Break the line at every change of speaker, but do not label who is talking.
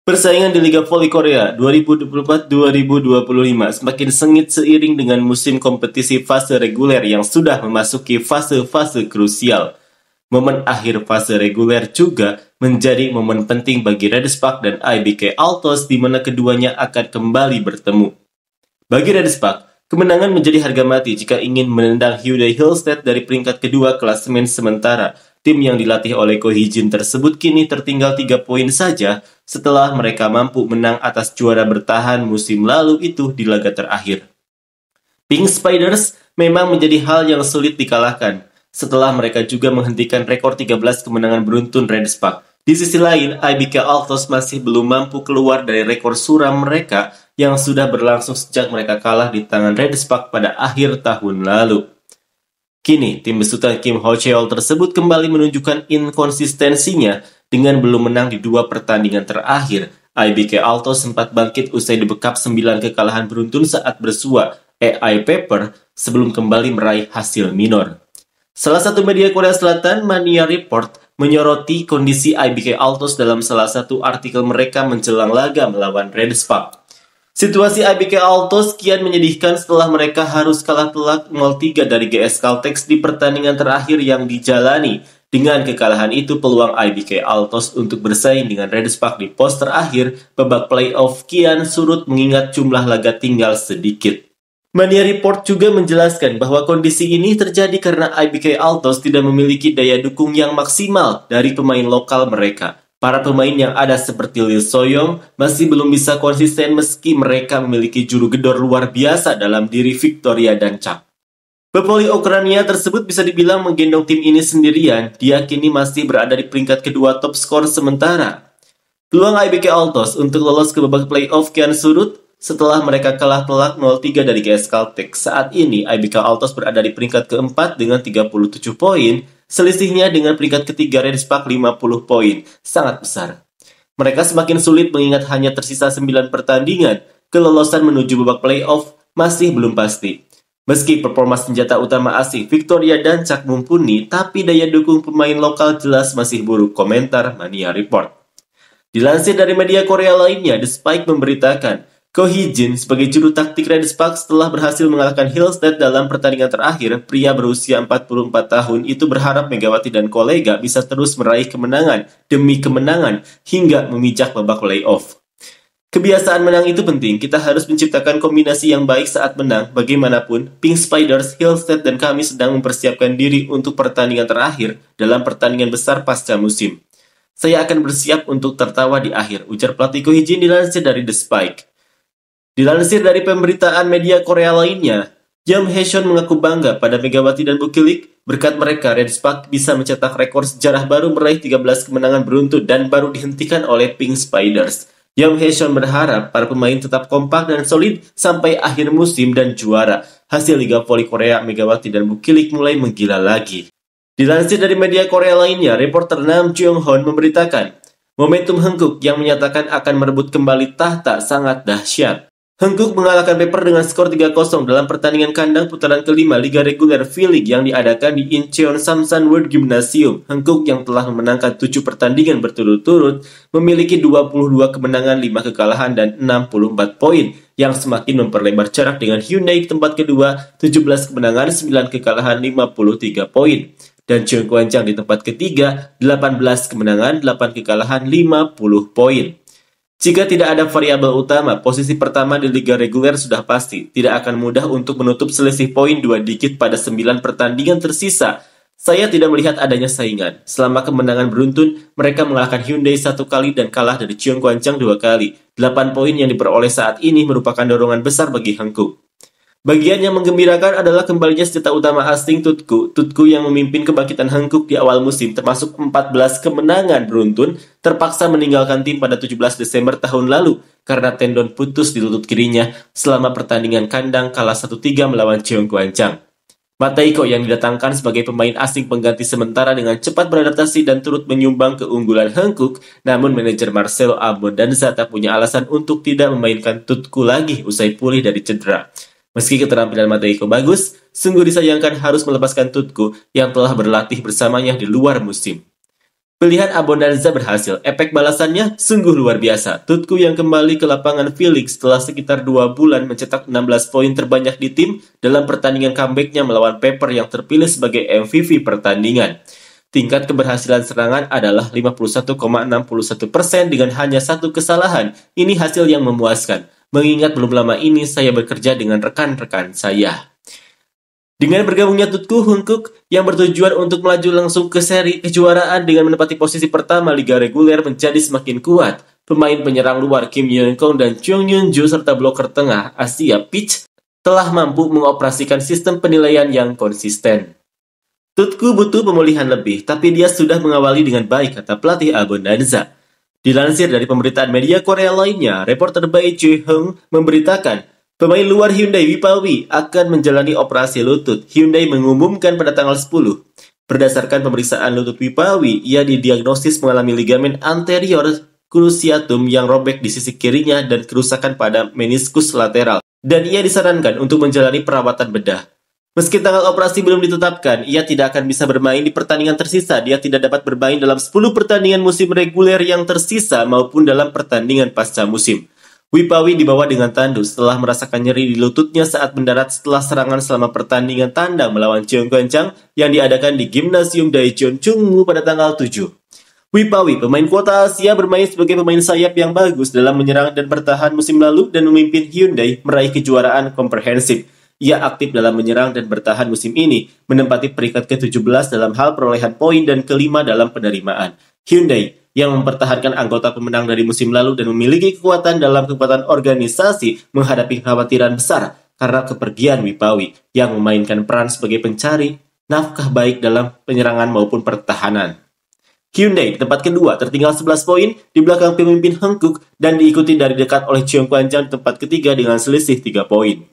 Persaingan di Liga Voli Korea 2024-2025 semakin sengit seiring dengan musim kompetisi fase reguler yang sudah memasuki fase-fase krusial. Momen akhir fase reguler juga menjadi momen penting bagi Red Spark dan IBK Altos di mana keduanya akan kembali bertemu. Bagi Red Spark, kemenangan menjadi harga mati jika ingin menendang Hyundai Hillstead dari peringkat kedua klasemen sementara. Tim yang dilatih oleh Ko Hee-jin tersebut kini tertinggal 3 poin saja setelah mereka mampu menang atas juara bertahan musim lalu itu di laga terakhir. Pink Spiders memang menjadi hal yang sulit dikalahkan setelah mereka juga menghentikan rekor 13 kemenangan beruntun Red Spark. Di sisi lain, IBK Altos masih belum mampu keluar dari rekor suram mereka yang sudah berlangsung sejak mereka kalah di tangan Red Spark pada akhir tahun lalu. Kini, tim besutan Kim Ho-cheol tersebut kembali menunjukkan inkonsistensinya dengan belum menang di 2 pertandingan terakhir. IBK Altos sempat bangkit usai dibekap 9 kekalahan beruntun saat bersua AI Paper sebelum kembali meraih hasil minor. Salah satu media Korea Selatan, Mania Report, menyoroti kondisi IBK Altos dalam salah satu artikel mereka menjelang laga melawan Red Spark. Situasi IBK Altos kian menyedihkan setelah mereka harus kalah telak 0-3 dari GS Caltex di pertandingan terakhir yang dijalani. Dengan kekalahan itu, peluang IBK Altos untuk bersaing dengan Red Spark di pos terakhir babak playoff kian surut mengingat jumlah laga tinggal sedikit. Mania Report juga menjelaskan bahwa kondisi ini terjadi karena IBK Altos tidak memiliki daya dukung yang maksimal dari pemain lokal mereka. Para pemain yang ada seperti Lee So-young masih belum bisa konsisten meski mereka memiliki juru gedor luar biasa dalam diri Victoria dan Chak. Pevoli Ukraina tersebut bisa dibilang menggendong tim ini sendirian, dia kini masih berada di peringkat kedua top skor sementara. Peluang IBK Altos untuk lolos ke babak playoff kian surut setelah mereka kalah telak 0-3 dari GS Caltex. Saat ini IBK Altos berada di peringkat keempat dengan 37 poin, selisihnya dengan peringkat ketiga Red Spark 50 poin, sangat besar. Mereka semakin sulit mengingat hanya tersisa 9 pertandingan, kelolosan menuju babak playoff masih belum pasti. Meski performa senjata utama asing Victoria dan Chak mumpuni, tapi daya dukung pemain lokal jelas masih buruk, komentar Mania Report. Dilansir dari media Korea lainnya, The Spike memberitakan, Ko Hee-jin sebagai juru taktik Red Spark setelah berhasil mengalahkan Hillstead dalam pertandingan terakhir, pria berusia 44 tahun itu berharap Megawati dan kolega bisa terus meraih kemenangan demi kemenangan hingga memijak babak playoff. Kebiasaan menang itu penting, kita harus menciptakan kombinasi yang baik saat menang. Bagaimanapun, Pink Spiders, Hillstead, dan kami sedang mempersiapkan diri untuk pertandingan terakhir dalam pertandingan besar pasca musim. Saya akan bersiap untuk tertawa di akhir, ujar pelatih Ko Hee-jin dilansir dari The Spike. Dilansir dari pemberitaan media Korea lainnya, Jung Hae-seon mengaku bangga pada Megawati dan Bukilik. Berkat mereka, Red Spark bisa mencetak rekor sejarah baru meraih 13 kemenangan beruntun dan baru dihentikan oleh Pink Spiders. Jung Hae-seon berharap para pemain tetap kompak dan solid sampai akhir musim dan juara. Hasil Liga Voli Korea, Megawati dan Bukilik mulai menggila lagi. Dilansir dari media Korea lainnya, reporter Nam Kyung-hoon memberitakan, momentum Hanguk yang menyatakan akan merebut kembali tahta sangat dahsyat. Hanguk mengalahkan Paper dengan skor 3-0 dalam pertandingan kandang putaran kelima Liga Reguler V-League yang diadakan di Incheon Samsan World Gymnasium. Hanguk yang telah memenangkan 7 pertandingan berturut-turut memiliki 22 kemenangan, 5 kekalahan, dan 64 poin yang semakin memperlebar jarak dengan Hyundai tempat kedua 17 kemenangan, 9 kekalahan, 53 poin. Dan Cheon Kwanjang di tempat ketiga 18 kemenangan, 8 kekalahan, 50 poin. Jika tidak ada variabel utama, posisi pertama di liga reguler sudah pasti. Tidak akan mudah untuk menutup selisih poin 2 digit pada 9 pertandingan tersisa. Saya tidak melihat adanya saingan. Selama kemenangan beruntun, mereka mengalahkan Hyundai 1 kali dan kalah dari Cheon Kwanjang 2 kali. 8 poin yang diperoleh saat ini merupakan dorongan besar bagi Hanguk. Bagian yang menggembirakan adalah kembalinya senjata utama asing Tutku yang memimpin kebangkitan Hanguk di awal musim, termasuk 14 kemenangan beruntun, terpaksa meninggalkan tim pada 17 Desember tahun lalu karena tendon putus di lutut kirinya selama pertandingan kandang kalah 1-3 melawan Cheon Kwanjang. Mataiko yang didatangkan sebagai pemain asing pengganti sementara dengan cepat beradaptasi dan turut menyumbang keunggulan Hanguk, namun manajer Marcelo Abondanza tak punya alasan untuk tidak memainkan Tutku lagi usai pulih dari cedera. Meski keterampilan Mataiko bagus, sungguh disayangkan harus melepaskan Tutku yang telah berlatih bersamanya di luar musim. Pilihan Abonanza berhasil, efek balasannya sungguh luar biasa. Tutku yang kembali ke lapangan Felix setelah sekitar 2 bulan mencetak 16 poin terbanyak di tim dalam pertandingan comeback-nya melawan Pepper yang terpilih sebagai MVP pertandingan. Tingkat keberhasilan serangan adalah 51,61% dengan hanya 1 kesalahan. Ini hasil yang memuaskan, mengingat belum lama ini saya bekerja dengan rekan-rekan saya. Dengan bergabungnya Tutku Hungkuk yang bertujuan untuk melaju langsung ke seri kejuaraan dengan menempati posisi pertama liga reguler menjadi semakin kuat. Pemain penyerang luar Kim Yeon-kong dan Chung Yun-ju serta bloker tengah Asia Peach telah mampu mengoperasikan sistem penilaian yang konsisten. Tutku butuh pemulihan lebih, tapi dia sudah mengawali dengan baik, kata pelatih Abonanza. Dilansir dari pemberitaan media Korea lainnya, reporter Bae Jae-hong memberitakan pemain luar Hyundai Wipawi akan menjalani operasi lutut. Hyundai mengumumkan pada tanggal 10. Berdasarkan pemeriksaan lutut Wipawi, ia didiagnosis mengalami ligamen anterior cruciatum yang robek di sisi kirinya dan kerusakan pada meniskus lateral. Dan ia disarankan untuk menjalani perawatan bedah. Meski tanggal operasi belum ditetapkan, ia tidak akan bisa bermain di pertandingan tersisa. Dia tidak dapat bermain dalam 10 pertandingan musim reguler yang tersisa maupun dalam pertandingan pasca musim. Wipawi dibawa dengan tandu setelah merasakan nyeri di lututnya saat mendarat setelah serangan selama pertandingan tandang melawan Cheongkwanjang yang diadakan di Gimnasium Daejeon Chungmu pada tanggal 7. Wipawi, pemain kuota Asia, bermain sebagai pemain sayap yang bagus dalam menyerang dan bertahan musim lalu dan memimpin Hyundai meraih kejuaraan komprehensif. Ia aktif dalam menyerang dan bertahan musim ini, menempati peringkat ke-17 dalam hal perolehan poin dan kelima dalam penerimaan. Hyundai yang mempertahankan anggota pemenang dari musim lalu dan memiliki kekuatan dalam kekuatan organisasi menghadapi kekhawatiran besar karena kepergian Wipawi yang memainkan peran sebagai pencari nafkah baik dalam penyerangan maupun pertahanan. Hyundai di tempat kedua tertinggal 11 poin di belakang pemimpin Hungkuk dan diikuti dari dekat oleh Cheongkwanjang di tempat ketiga dengan selisih 3 poin.